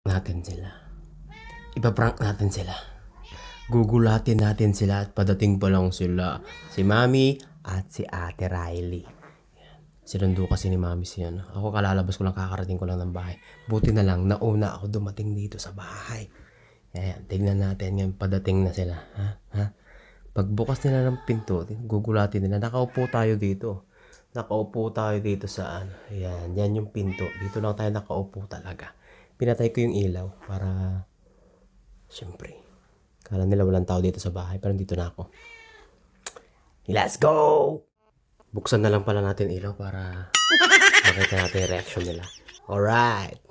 natin sila. Ipaprank natin sila. Gugulatin natin sila at padating pa lang sila. Si Mami at si Ate Riley. Sinundo kasi ni Mami siya. Ako kalalabas ko lang, kakarating ko lang ng bahay. Buti na lang, nauna ako dumating dito sa bahay. Ayan, tignan natin ngayon, padating na sila. Ha? Pagbukas nila ng pinto, gugulatin nila. Nakaupo tayo dito. Nakaupo tayo dito sa ano. Ayan, yan yung pinto. Dito lang tayo nakaupo talaga. Pinatay ko yung ilaw para, syempre, kala nila walang tao dito sa bahay, pero dito na ako. Let's go! Buksan na lang pala natin ilaw para makita natin yung reaction nila. Alright!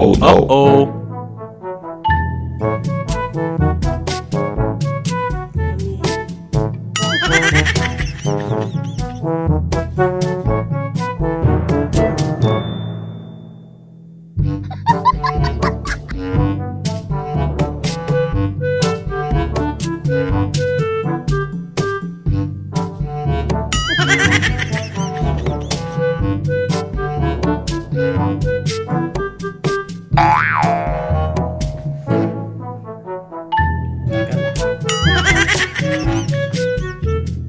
Oh no. Uh-oh.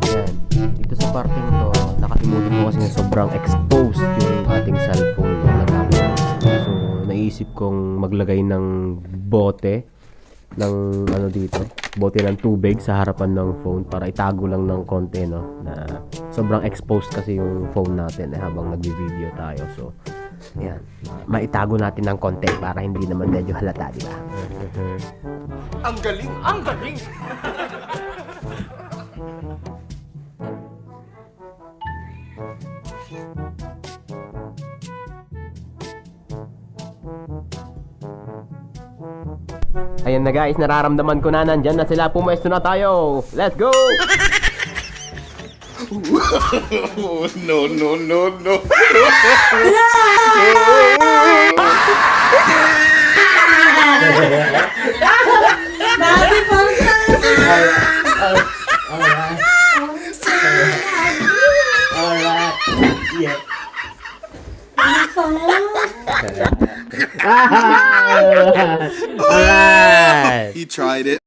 Ayan, dito sa parting to, nakalimutan ko kasi na sobrang exposed yung ating cellphone na gamit. So, naisip kong maglagay ng bote ng ano dito, bote ng tubig sa harapan ng phone para itago lang ng konti, no, na sobrang exposed kasi yung phone natin habang nagvi-video tayo. So, ayan, maitago natin ng konti para hindi naman medyo halata, di ba? Ang galing! Ang galing! Ayan na guys, nararamdaman ko na nandyan na sila, pumuesto na tayo. Let's go! No, no, no, no. Alright. Yeah. Alright. He tried it.